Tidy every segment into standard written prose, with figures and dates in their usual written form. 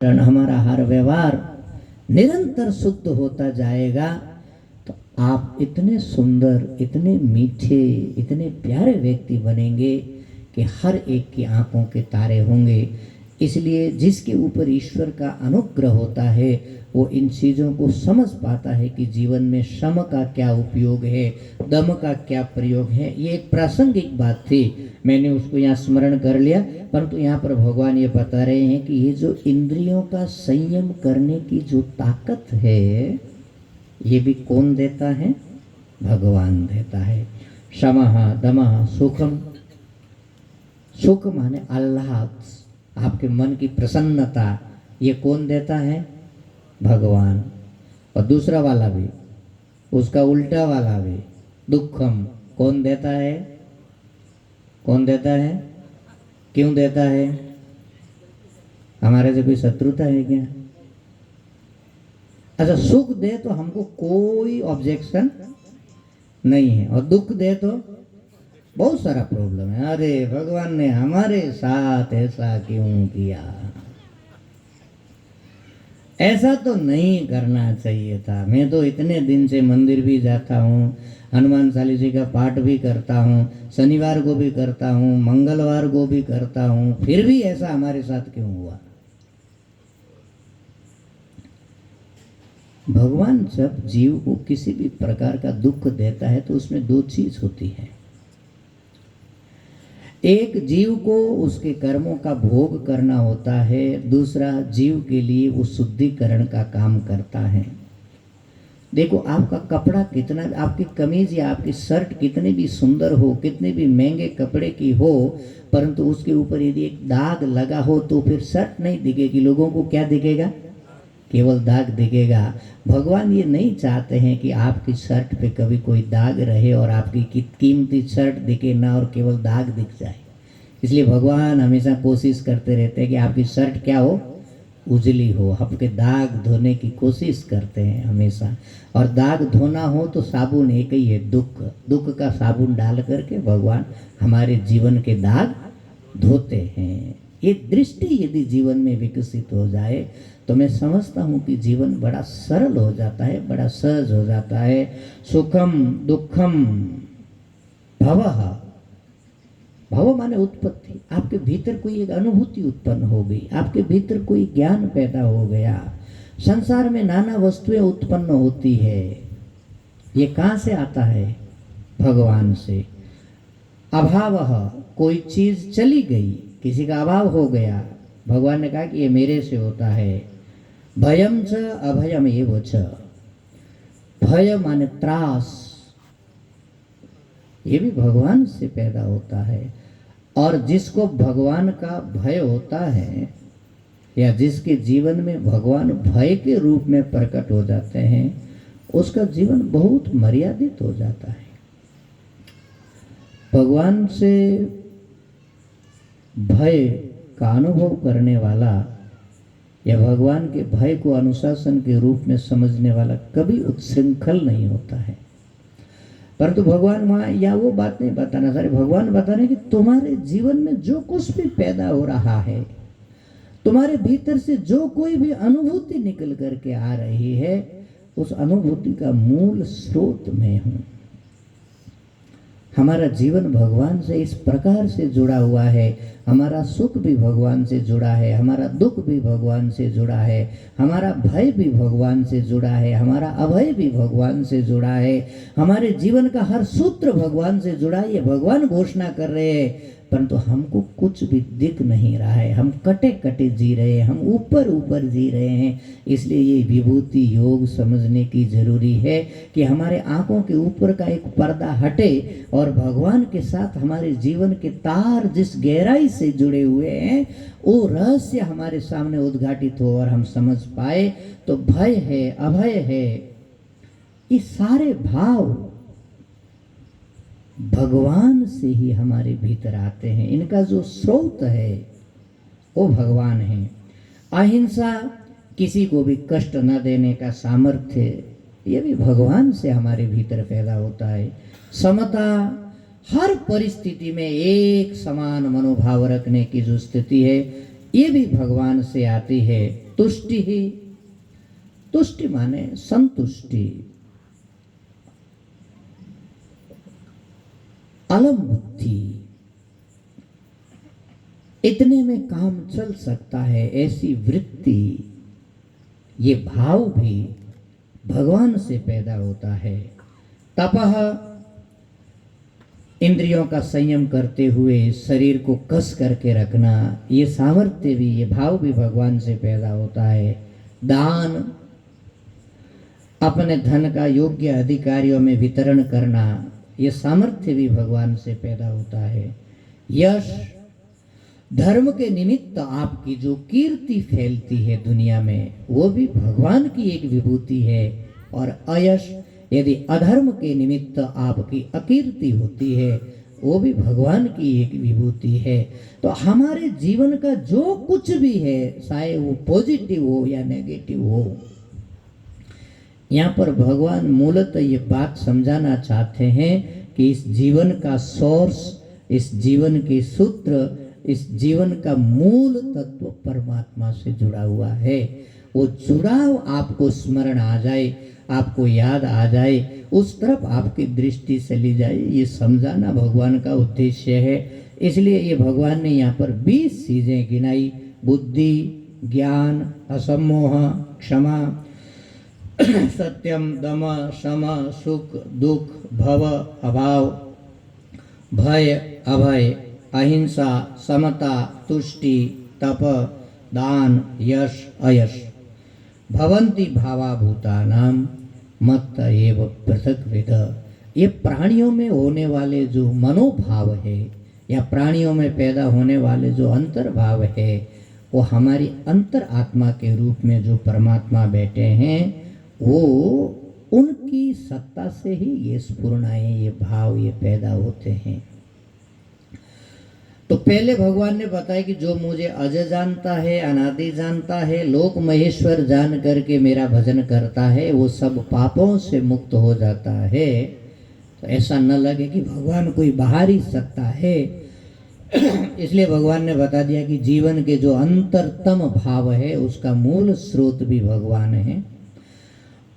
हमारा हर व्यवहार निरंतर शुद्ध होता जाएगा तो आप इतने सुंदर, इतने मीठे, इतने प्यारे व्यक्ति बनेंगे कि हर एक की आंखों के तारे होंगे। इसलिए जिसके ऊपर ईश्वर का अनुग्रह होता है वो इन चीज़ों को समझ पाता है कि जीवन में श्रम का क्या उपयोग है, दम का क्या प्रयोग है। ये एक प्रासंगिक बात थी, मैंने उसको यहाँ स्मरण कर लिया। परंतु यहाँ पर भगवान ये बता रहे हैं कि ये जो इंद्रियों का संयम करने की जो ताकत है ये भी कौन देता है? भगवान देता है। शमः दमः सुखम, सुख माने आह्लाद, आपके मन की प्रसन्नता, ये कौन देता है? भगवान। और दूसरा वाला भी, उसका उल्टा वाला भी, दुखम, कौन देता है? कौन देता है? क्यों देता है? हमारे से कोई शत्रुता है क्या? अच्छा, सुख दे तो हमको कोई ऑब्जेक्शन नहीं है, और दुख दे तो बहुत सारा प्रॉब्लम है। अरे भगवान ने हमारे साथ ऐसा क्यों किया, ऐसा तो नहीं करना चाहिए था। मैं तो इतने दिन से मंदिर भी जाता हूँ, हनुमान चालीसा का पाठ भी करता हूँ, शनिवार को भी करता हूँ, मंगलवार को भी करता हूँ, फिर भी ऐसा हमारे साथ क्यों हुआ? भगवान जब जीव को किसी भी प्रकार का दुख देता है तो उसमें दो चीज होती है। एक, जीव को उसके कर्मों का भोग करना होता है, दूसरा जीव के लिए वो शुद्धिकरण का काम करता है। देखो, आपका कपड़ा कितना, आपकी कमीज या आपकी शर्ट कितनी भी सुंदर हो, कितने भी महंगे कपड़े की हो, परंतु उसके ऊपर यदि एक दाग लगा हो तो फिर शर्ट नहीं दिखेगी, लोगों को क्या दिखेगा? केवल दाग दिखेगा। भगवान ये नहीं चाहते हैं कि आपकी शर्ट पे कभी कोई दाग रहे और आपकी कीमती शर्ट दिखे ना और केवल दाग दिख जाए। इसलिए भगवान हमेशा कोशिश करते रहते हैं कि आपकी शर्ट क्या हो? उजली हो। आपके दाग धोने की कोशिश करते हैं हमेशा। और दाग धोना हो तो साबुन एक ही है, दुख। दुख का साबुन डाल करके भगवान हमारे जीवन के दाग धोते हैं। ये दृष्टि यदि जीवन में विकसित हो जाए तो मैं समझता हूँ कि जीवन बड़ा सरल हो जाता है, बड़ा सहज हो जाता है। सुखम दुखम भवः, भव माने उत्पत्ति। आपके भीतर कोई एक अनुभूति उत्पन्न हो गई, आपके भीतर कोई ज्ञान पैदा हो गया। संसार में नाना वस्तुएं उत्पन्न होती है, ये कहाँ से आता है? भगवान से। अभावः, कोई चीज चली गई, किसी का अभाव हो गया, भगवान ने कहा कि ये मेरे से होता है। भयम च अभयम एव च, भय माने त्रास, ये भी भगवान से पैदा होता है। और जिसको भगवान का भय होता है या जिसके जीवन में भगवान भय के रूप में प्रकट हो जाते हैं, उसका जीवन बहुत मर्यादित हो जाता है। भगवान से भय का अनुभव करने वाला या भगवान के भय को अनुशासन के रूप में समझने वाला कभी उच्छृंखल नहीं होता है। परंतु भगवान वहाँ या वो बात नहीं बताना, सारे भगवान बता रहे कि तुम्हारे जीवन में जो कुछ भी पैदा हो रहा है, तुम्हारे भीतर से जो कोई भी अनुभूति निकल करके आ रही है, उस अनुभूति का मूल स्रोत मैं हूँ। हमारा जीवन भगवान से इस प्रकार से जुड़ा हुआ है। हमारा सुख भी भगवान से जुड़ा है, हमारा दुख भी भगवान से जुड़ा है, हमारा भय भी भगवान से जुड़ा है, हमारा अभय भी भगवान से जुड़ा है, हमारे जीवन का हर सूत्र भगवान से जुड़ा है। ये भगवान घोषणा कर रहे हैं, परंतु हमको कुछ भी दिख नहीं रहा है। हम कटे कटे जी रहे हैं, हम ऊपर ऊपर जी रहे हैं। इसलिए ये विभूति योग समझने की जरूरी है कि हमारे आंखों के ऊपर का एक पर्दा हटे और भगवान के साथ हमारे जीवन के तार जिस गहराई से जुड़े हुए हैं वो रहस्य हमारे सामने उद्घाटित हो और हम समझ पाए। तो भय है, अभय है, ये सारे भाव भगवान से ही हमारे भीतर आते हैं। इनका जो स्रोत है वो भगवान है। अहिंसा, किसी को भी कष्ट न देने का सामर्थ्य, ये भी भगवान से हमारे भीतर पैदा होता है। समता, हर परिस्थिति में एक समान मनोभाव रखने की जो स्थिति है, ये भी भगवान से आती है। तुष्टि ही, तुष्टि माने संतुष्टि, अलम बुद्धि, इतने में काम चल सकता है, ऐसी वृत्ति, ये भाव भी भगवान से पैदा होता है। तपह, इंद्रियों का संयम करते हुए शरीर को कस करके रखना, ये सामर्थ्य भी, ये भाव भी भगवान से पैदा होता है। दान, अपने धन का योग्य अधिकारियों में वितरण करना, ये सामर्थ्य भी भगवान से पैदा होता है। यश, धर्म के निमित्त आपकी जो कीर्ति फैलती है दुनिया में, वो भी भगवान की एक विभूति है। और अयश, यदि अधर्म के निमित्त आपकी अकीर्ति होती है, वो भी भगवान की एक विभूति है। तो हमारे जीवन का जो कुछ भी है, चाहे वो पॉजिटिव हो या नेगेटिव हो, यहाँ पर भगवान मूलतः ये बात समझाना चाहते हैं कि इस जीवन का सोर्स, इस जीवन के सूत्र, इस जीवन का मूल तत्व परमात्मा से जुड़ा हुआ है। वो जुड़ाव आपको स्मरण आ जाए, आपको याद आ जाए, उस तरफ आपकी दृष्टि चली जाए, ये समझाना भगवान का उद्देश्य है। इसलिए ये भगवान ने यहाँ पर 20 चीजें गिनाई, बुद्धि, ज्ञान, असम्मोह, क्षमा, सत्यम, दम, शम, सुख, दुख, भव, अभाव, भय, अभय, अहिंसा, समता, तुष्टि, तप, दान, यश, अयश, भवन्ति भावा भूतानाम मत्त एव पृथक विद। ये प्राणियों में होने वाले जो मनोभाव है, या प्राणियों में पैदा होने वाले जो अंतर्भाव है, वो हमारी अंतर आत्मा के रूप में जो परमात्मा बैठे हैं, वो उनकी सत्ता से ही ये स्फुरणाएं, ये भाव, ये पैदा होते हैं। तो पहले भगवान ने बताया कि जो मुझे अजय जानता है, अनादि जानता है, लोक महेश्वर जान करके मेरा भजन करता है, वो सब पापों से मुक्त हो जाता है। तो ऐसा न लगे कि भगवान कोई बाहरी सत्ता है। इसलिए भगवान ने बता दिया कि जीवन के जो अंतरतम भाव है, उसका मूल स्रोत भी भगवान है।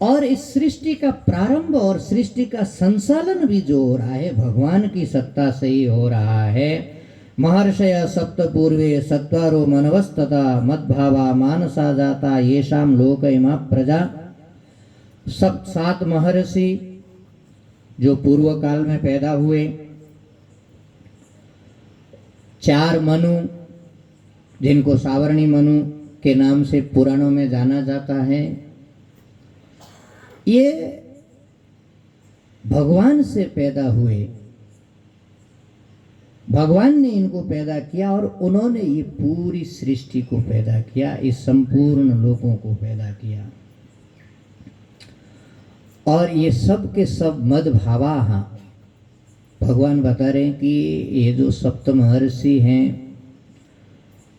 और इस सृष्टि का प्रारंभ और सृष्टि का संचालन भी जो हो रहा है, भगवान की सत्ता से ही हो रहा है। महर्षय सप्त पूर्वे सत्वारो मनवस्तता मद्भावा मानसा जाता येषाम लोक इमा प्रजा। सब 7 महर्षि जो पूर्व काल में पैदा हुए, 4 मनु जिनको सावर्णी मनु के नाम से पुराणों में जाना जाता है, ये भगवान से पैदा हुए। भगवान ने इनको पैदा किया और उन्होंने ये पूरी सृष्टि को पैदा किया, इस संपूर्ण लोकों को पैदा किया। और ये सब के सब मद्भावा, भगवान बता रहे हैं कि ये जो सप्त महर्षि हैं,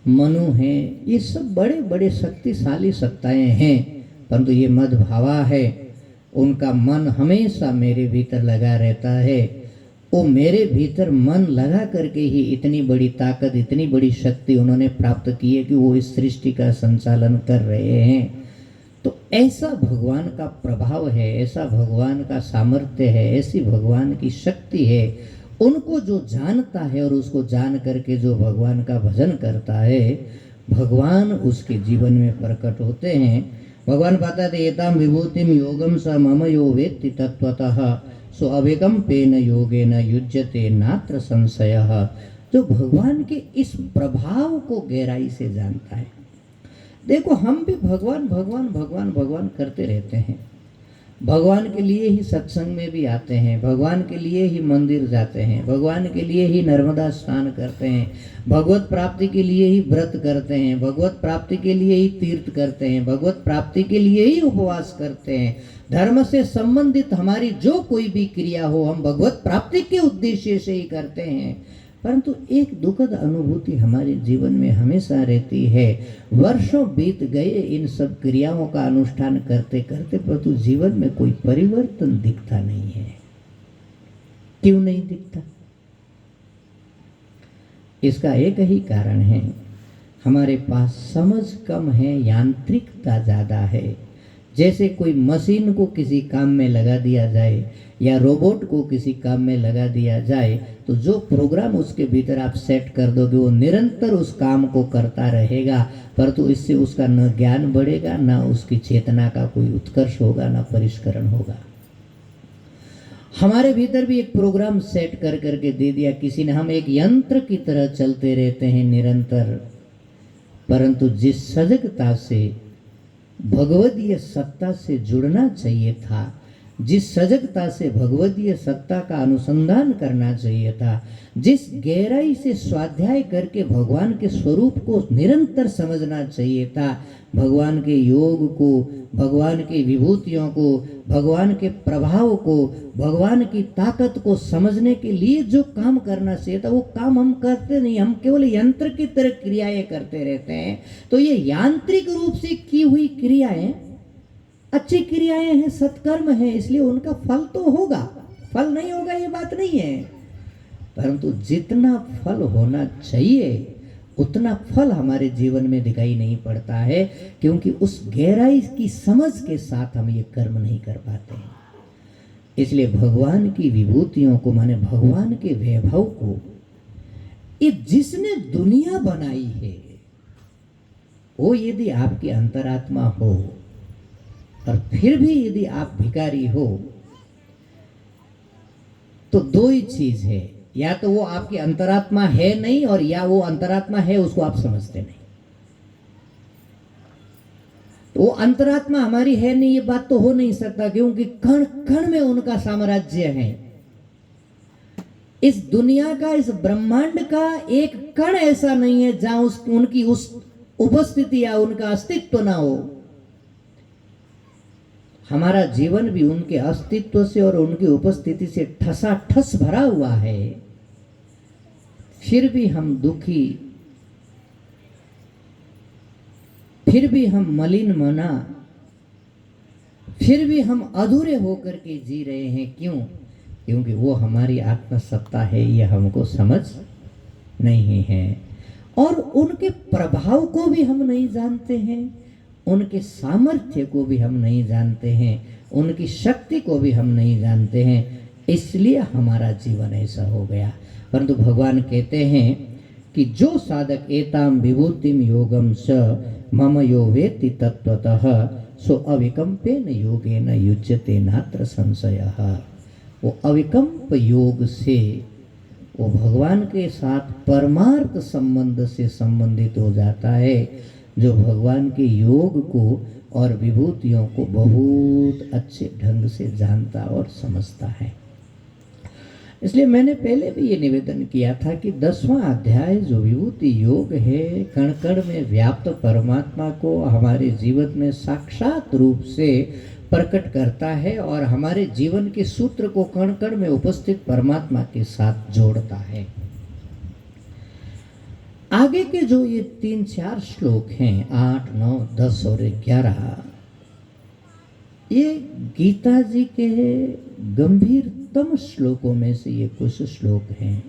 मनु हैं, ये सब बड़े बड़े शक्तिशाली सत्ताएं हैं, परंतु ये मद्भावा है। उनका मन हमेशा मेरे भीतर लगा रहता है। वो मेरे भीतर मन लगा करके ही इतनी बड़ी ताकत, इतनी बड़ी शक्ति उन्होंने प्राप्त की है कि वो इस सृष्टि का संचालन कर रहे हैं। तो ऐसा भगवान का प्रभाव है, ऐसा भगवान का सामर्थ्य है, ऐसी भगवान की शक्ति है। उनको जो जानता है और उसको जान करके जो भगवान का भजन करता है, भगवान उसके जीवन में प्रकट होते हैं। भगवान बताते एताम विभूतिम योगम स मम यो वेत्ति तत्वतः सो अवेगम पेन योगेन युज्यते नात्र संशयः। जो भगवान के इस प्रभाव को गहराई से जानता है। देखो, हम भी भगवान भगवान भगवान भगवान करते रहते हैं। भगवान के लिए ही सत्संग में भी आते हैं, भगवान के लिए ही मंदिर जाते हैं, भगवान के लिए ही नर्मदा स्नान करते हैं, भगवत प्राप्ति के लिए ही व्रत करते हैं, भगवत प्राप्ति के लिए ही तीर्थ करते हैं, भगवत प्राप्ति के लिए ही उपवास करते हैं। धर्म से संबंधित हमारी जो कोई भी क्रिया हो, हम भगवत प्राप्ति के उद्देश्य से ही करते हैं। परंतु एक दुखद अनुभूति हमारे जीवन में हमेशा रहती है। वर्षों बीत गए इन सब क्रियाओं का अनुष्ठान करते करते, परंतु जीवन में कोई परिवर्तन दिखता नहीं है। क्यों नहीं दिखता? इसका एक ही कारण है हमारे पास समझ कम है, यांत्रिकता ज़्यादा है। जैसे कोई मशीन को किसी काम में लगा दिया जाए या रोबोट को किसी काम में लगा दिया जाए, तो जो प्रोग्राम उसके भीतर आप सेट कर दोगे वो निरंतर उस काम को करता रहेगा, परंतु इससे उसका न ज्ञान बढ़ेगा, न उसकी चेतना का कोई उत्कर्ष होगा, न परिष्करण होगा। हमारे भीतर भी एक प्रोग्राम सेट कर करके दे दिया किसी ने, हम एक यंत्र की तरह चलते रहते हैं निरंतर, परंतु जिस सजगता से भगवदीय सत्ता से जुड़ना चाहिए था, जिस सजगता से भगवदीय सत्ता का अनुसंधान करना चाहिए था, जिस गहराई से स्वाध्याय करके भगवान के स्वरूप को निरंतर समझना चाहिए था, भगवान के योग को, भगवान की विभूतियों को, भगवान के प्रभाव को, भगवान की ताकत को समझने के लिए जो काम करना चाहिए था, वो काम हम करते नहीं, हम केवल यंत्र की तरह क्रियाएं करते रहते हैं। तो ये यांत्रिक रूप से की हुई क्रियाएं अच्छी क्रियाएं हैं, सत्कर्म है, इसलिए उनका फल तो होगा, फल नहीं होगा ये बात नहीं है, परंतु जितना फल होना चाहिए उतना फल हमारे जीवन में दिखाई नहीं पड़ता है, क्योंकि उस गहराई की समझ के साथ हम ये कर्म नहीं कर पाते हैं। इसलिए भगवान की विभूतियों को, माने भगवान के वैभव को, ये जिसने दुनिया बनाई है वो यदि आपकी अंतरात्मा हो और फिर भी यदि आप भिखारी हो, तो दो ही चीज है, या तो वो आपकी अंतरात्मा है नहीं, और या वो अंतरात्मा है उसको आप समझते नहीं। तो वो अंतरात्मा हमारी है नहीं ये बात तो हो नहीं सकता, क्योंकि कण कण में उनका साम्राज्य है। इस दुनिया का, इस ब्रह्मांड का एक कण ऐसा नहीं है जहां उनकी उस उपस्थिति या उनका अस्तित्व ना हो। हमारा जीवन भी उनके अस्तित्व से और उनकी उपस्थिति से ठसाठस भरा हुआ है, फिर भी हम दुखी, फिर भी हम मलिन मना, फिर भी हम अधूरे होकर के जी रहे हैं। क्यों? क्योंकि वो हमारी आत्मसत्ता है, ये हमको समझ नहीं है, और उनके प्रभाव को भी हम नहीं जानते हैं, उनके सामर्थ्य को भी हम नहीं जानते हैं, उनकी शक्ति को भी हम नहीं जानते हैं, इसलिए हमारा जीवन ऐसा हो गया। परंतु भगवान कहते हैं कि जो साधक एताम विभूतिम योगम स मम यो वेत्ति तत्वतः सो अविकम्पेन योगेन युज्यते नात्र संशयः। वो अविकम्प योग से वो भगवान के साथ परमार्थ संबंध से संबंधित हो जाता है, जो भगवान के योग को और विभूतियों को बहुत अच्छे ढंग से जानता और समझता है। इसलिए मैंने पहले भी ये निवेदन किया था कि 10वां अध्याय जो विभूति योग है, कण कण में व्याप्त परमात्मा को हमारे जीवन में साक्षात रूप से प्रकट करता है और हमारे जीवन के सूत्र को कण कण में उपस्थित परमात्मा के साथ जोड़ता है। आगे के जो ये 3-4 श्लोक हैं, 8, 9, 10 और 11, ये गीता जी के गंभीरतम श्लोकों में से ये कुछ श्लोक हैं।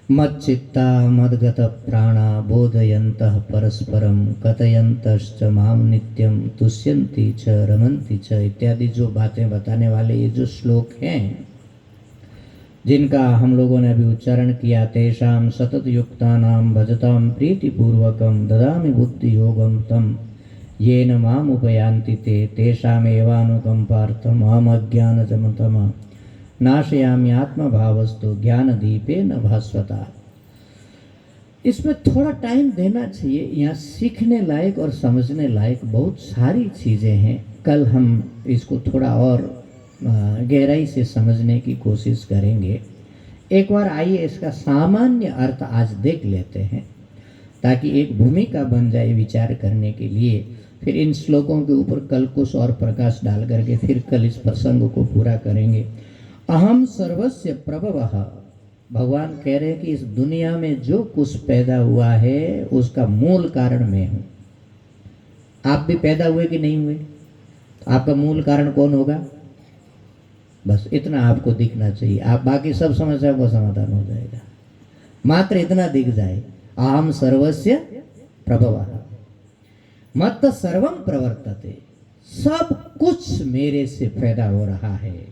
मच्चित्ता मद्गत प्राणा बोधयन्तः परस्परम कथयन्तश्च माम नित्यम तुष्यन्ति च रमन्ति च इत्यादि जो बातें बताने वाले ये जो श्लोक हैं, जिनका हम लोगों ने अभी उच्चारण किया, तेषां सतत युक्तानां भजतां प्रीतिपूर्वकं ददामि बुद्धि योगं तम येन माम उपयान्ति ते तेषामेवानुकंपार्थम् अहम् अज्ञानजमतमः नाशयामि आत्मभावस्तु ज्ञानदीपेन भास्वता। इसमें थोड़ा टाइम देना चाहिए, यहाँ सीखने लायक और समझने लायक बहुत सारी चीज़ें हैं। कल हम इसको थोड़ा और गहराई से समझने की कोशिश करेंगे। एक बार आइए इसका सामान्य अर्थ आज देख लेते हैं, ताकि एक भूमिका बन जाए विचार करने के लिए। फिर इन श्लोकों के ऊपर कल कुछ और प्रकाश डाल करके फिर कल इस प्रसंग को पूरा करेंगे। अहम सर्वस्य प्रभवः, भगवान कह रहे हैं कि इस दुनिया में जो कुछ पैदा हुआ है उसका मूल कारण मैं हूँ। आप भी पैदा हुए कि नहीं हुए? आपका मूल कारण कौन होगा? बस इतना आपको दिखना चाहिए, आप बाकी सब समस्याओं का समाधान हो जाएगा। मात्र इतना दिख जाए, अहम सर्वस्य प्रभवः मत सर्वम प्रवर्तते, सब कुछ मेरे से पैदा हो रहा है।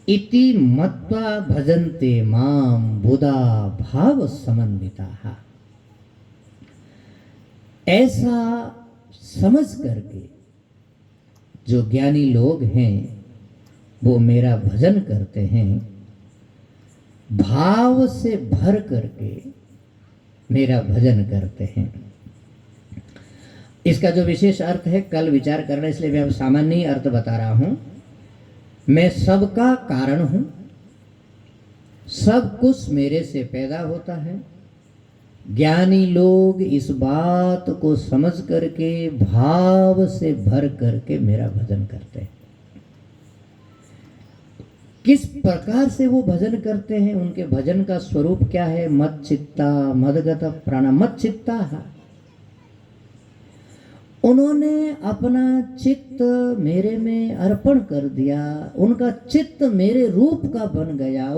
इति मत्वा भजन्ते माम बुधा भाव समन्विताः, ऐसा समझ करके जो ज्ञानी लोग हैं वो मेरा भजन करते हैं, भाव से भर करके मेरा भजन करते हैं। इसका जो विशेष अर्थ है कल विचार करना, इसलिए मैं अब सामान्य ही अर्थ बता रहा हूं। मैं सबका कारण हूं, सब कुछ मेरे से पैदा होता है। ज्ञानी लोग इस बात को समझ करके भाव से भर करके मेरा भजन करते हैं। किस प्रकार से वो भजन करते हैं, उनके भजन का स्वरूप क्या है? मत चित्ता मदगत प्राण मत चित्ता, उन्होंने अपना चित्त मेरे में अर्पण कर दिया, उनका चित्त मेरे रूप का बन गया।